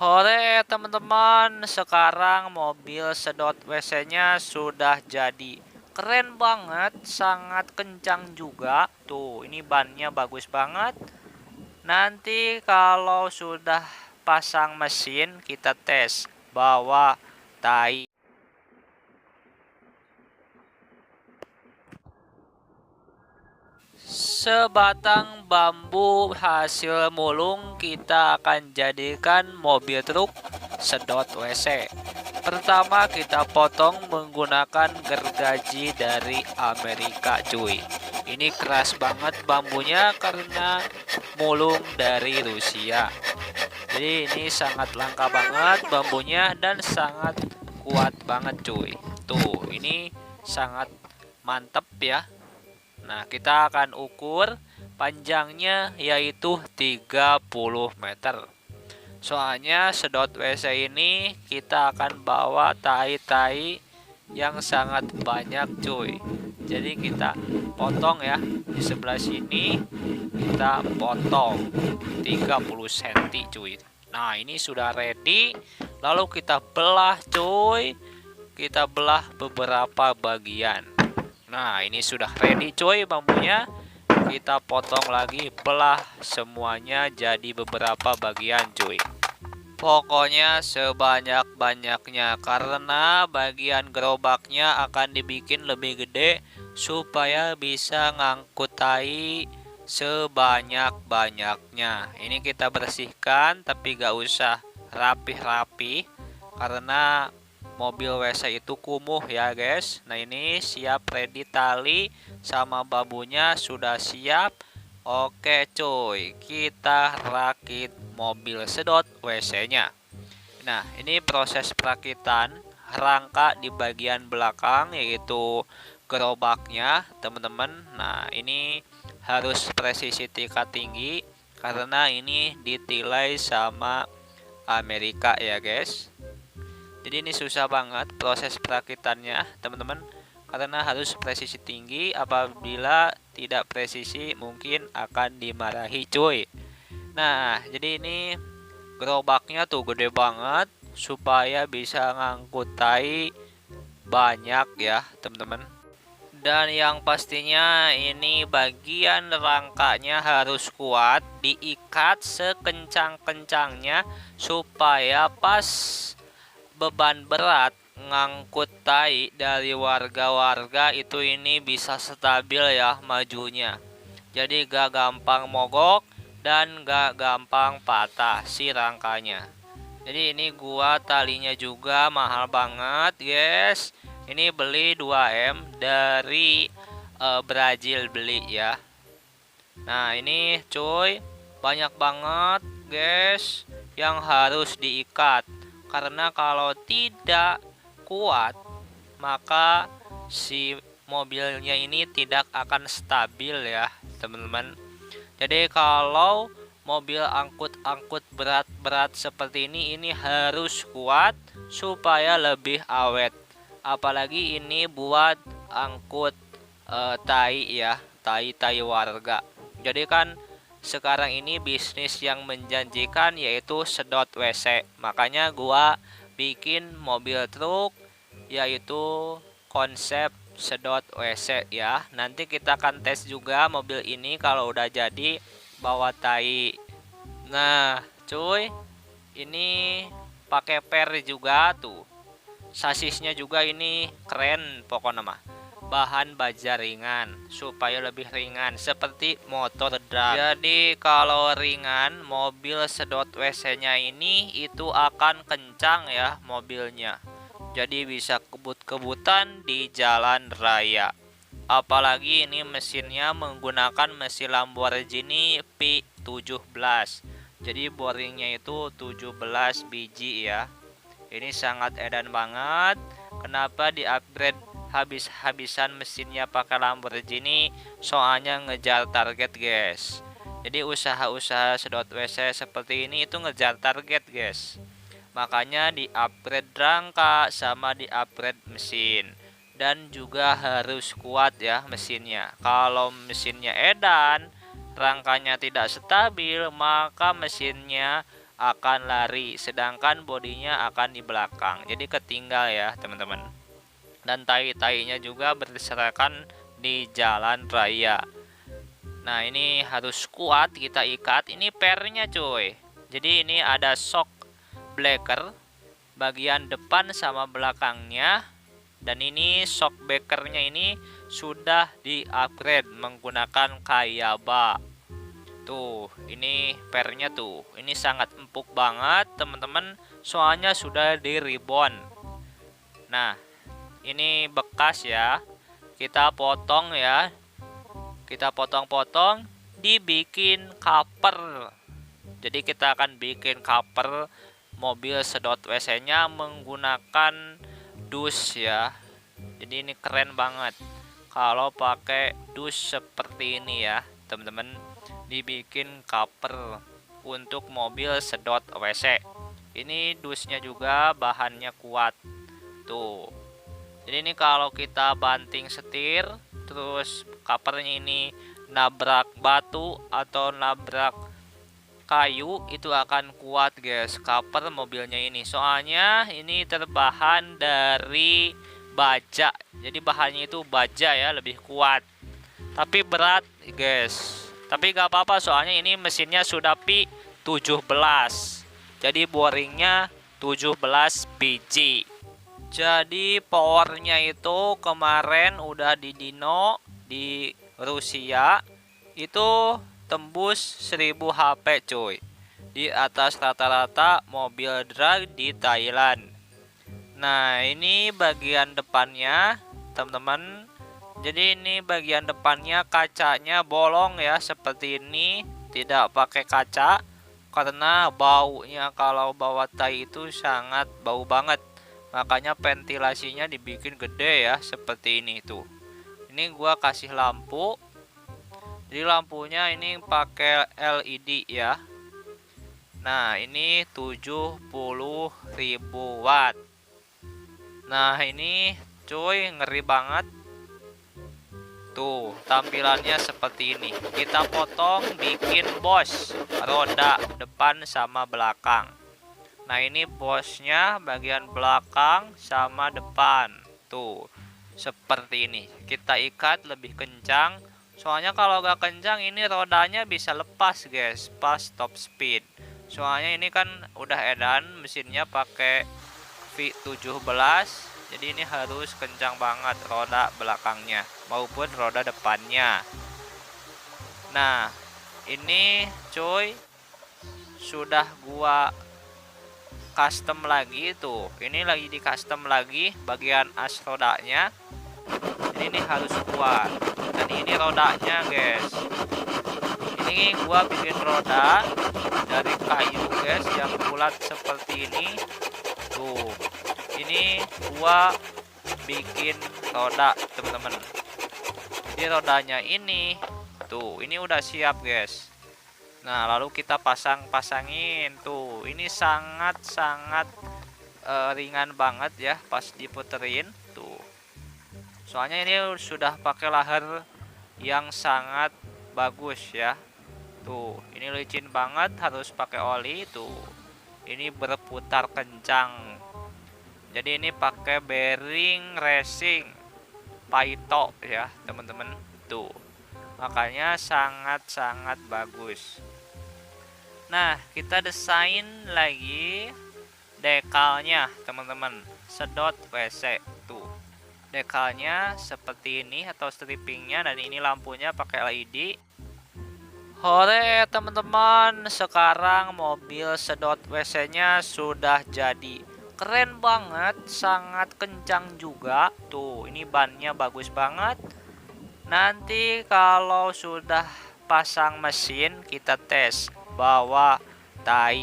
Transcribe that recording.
Hore teman-teman, sekarang mobil sedot WC-nya sudah jadi. Keren banget, sangat kencang juga. Tuh, ini bannya bagus banget. Nanti kalau sudah pasang mesin, kita tes bawa tai. Sebatang bambu hasil mulung kita akan jadikan mobil truk sedot WC. Pertama kita potong menggunakan gergaji dari Amerika cuy. Ini keras banget bambunya karena mulung dari Rusia. Jadi ini sangat langka banget bambunya dan sangat kuat banget cuy. Tuh ini sangat mantep ya. Nah, kita akan ukur panjangnya yaitu 30 meter. Soalnya sedot WC ini kita akan bawa tai-tai yang sangat banyak cuy. Jadi kita potong ya. Di sebelah sini kita potong 30 cm cuy. Nah, ini sudah ready. Lalu kita belah cuy. Kita belah beberapa bagian. Nah, ini sudah ready cuy bambunya. Kita potong lagi, belah semuanya jadi beberapa bagian cuy. Pokoknya sebanyak-banyaknya karena bagian gerobaknya akan dibikin lebih gede supaya bisa ngangkut tai sebanyak-banyaknya. Ini kita bersihkan tapi gak usah rapih-rapih karena mobil WC itu kumuh ya guys. Nah ini siap ready, tali sama bambunya sudah siap. Oke cuy, kita rakit mobil sedot WC-nya. Nah ini proses perakitan rangka di bagian belakang yaitu gerobaknya teman-teman. Nah ini harus presisi tingkat tinggi karena ini ditilai sama Amerika ya guys. Jadi ini susah banget proses perakitannya teman-teman karena harus presisi tinggi. Apabila tidak presisi mungkin akan dimarahi cuy. Nah jadi ini gerobaknya tuh gede banget supaya bisa ngangkut tai banyak ya teman-teman. Dan yang pastinya ini bagian rangkanya harus kuat, diikat sekencang-kencangnya supaya pas beban berat ngangkut tai dari warga-warga itu ini bisa stabil ya majunya. Jadi gak gampang mogok dan gak gampang patah si rangkanya. Jadi ini gua talinya juga mahal banget guys. Ini beli 2M dari Brazil beli ya. Nah ini cuy banyak banget guys yang harus diikat. Karena kalau tidak kuat maka si mobilnya ini tidak akan stabil ya teman-teman. Jadi kalau mobil angkut-angkut berat-berat seperti ini harus kuat supaya lebih awet. Apalagi ini buat angkut tai ya, tai-tai warga. Jadi kan sekarang ini bisnis yang menjanjikan yaitu sedot WC. Makanya gua bikin mobil truk yaitu konsep sedot WC ya. Nanti kita akan tes juga mobil ini kalau udah jadi bawa tai. Nah, cuy, ini pakai per juga tuh. Sasisnya juga ini keren pokoknya mah. Bahan baja ringan supaya lebih ringan seperti motor drag. Jadi kalau ringan mobil sedot WC-nya ini itu akan kencang ya mobilnya. Jadi bisa kebut-kebutan di jalan raya. Apalagi ini mesinnya menggunakan mesin Lamborghini P17. Jadi boringnya itu 17 biji ya. Ini sangat edan banget. Kenapa di-upgrade habis-habisan mesinnya pakai Lamborghini? Soalnya ngejar target, guys. Jadi usaha-usaha sedot WC seperti ini itu ngejar target, guys. Makanya di-upgrade rangka sama di-upgrade mesin. Dan juga harus kuat ya mesinnya. Kalau mesinnya edan, rangkanya tidak stabil, maka mesinnya akan lari, sedangkan bodinya akan di belakang. Jadi ketinggal ya teman-teman. Dan tai-tainya juga berserakan di jalan raya. Nah ini harus kuat kita ikat. Ini pernya cuy. Jadi ini ada shock breaker bagian depan sama belakangnya. Dan ini shock breakernya ini sudah di upgrade menggunakan Kayaba. Tuh, ini pernya tuh. Ini sangat empuk banget, teman-teman. Soalnya sudah di ribbon. Nah, ini bekas ya. Kita potong ya. Kita potong-potong, dibikin cover. Jadi kita akan bikin cover mobil sedot WC-nya menggunakan dus ya. Jadi ini keren banget. Kalau pakai dus seperti ini ya, teman-teman. Dibikin cover untuk mobil sedot WC. Ini dusnya juga bahannya kuat tuh. Jadi ini kalau kita banting setir terus covernya ini nabrak batu atau nabrak kayu, itu akan kuat guys cover mobilnya ini. Soalnya ini terbahan dari baja. Jadi bahannya itu baja ya, lebih kuat. Tapi berat guys. Tapi gak apa-apa soalnya ini mesinnya sudah P17. Jadi boringnya 17 biji. Jadi powernya itu kemarin udah di Dino di Rusia itu tembus 1000 HP cuy. Di atas rata-rata mobil drag di Thailand. Nah ini bagian depannya teman-teman. Jadi ini bagian depannya kacanya bolong ya, seperti ini. Tidak pakai kaca karena baunya kalau bawa tai itu sangat bau banget. Makanya ventilasinya dibikin gede ya, seperti ini tuh. Ini gua kasih lampu. Jadi lampunya ini pakai LED ya. Nah, ini 70.000 watt. Nah, ini cuy ngeri banget. Tuh, tampilannya seperti ini. Kita potong bikin bos roda depan sama belakang. Nah, ini bosnya bagian belakang sama depan. Tuh, seperti ini. Kita ikat lebih kencang. Soalnya kalau gak kencang ini rodanya bisa lepas, guys, pas top speed. Soalnya ini kan udah edan mesinnya pakai V17. Jadi ini harus kencang banget roda belakangnya maupun roda depannya. Nah, ini cuy sudah gua custom lagi tuh. Ini lagi di custom lagi bagian as rodanya. Ini harus kuat. Dan ini rodanya, guys. Ini gua bikin roda dari kayu, guys, yang bulat seperti ini. Tuh. Ini gua bikin roda teman-teman. Jadi rodanya ini tuh, ini udah siap guys. Nah lalu kita pasangin tuh. Ini sangat ringan banget ya pas diputerin tuh. Soalnya ini sudah pakai laher yang sangat bagus ya. Tuh ini licin banget, harus pakai oli tuh. Ini berputar kencang. Jadi ini pakai bearing racing Paito ya teman-teman tuh. Makanya sangat bagus. Nah kita desain lagi dekalnya teman-teman, sedot WC tuh. Dekalnya seperti ini atau strippingnya, dan ini lampunya pakai LED. Hore teman-teman, sekarang mobil sedot WC-nya sudah jadi. Keren banget, sangat kencang juga. Tuh, ini bannya bagus banget. Nanti kalau sudah pasang mesin, kita tes bawa tai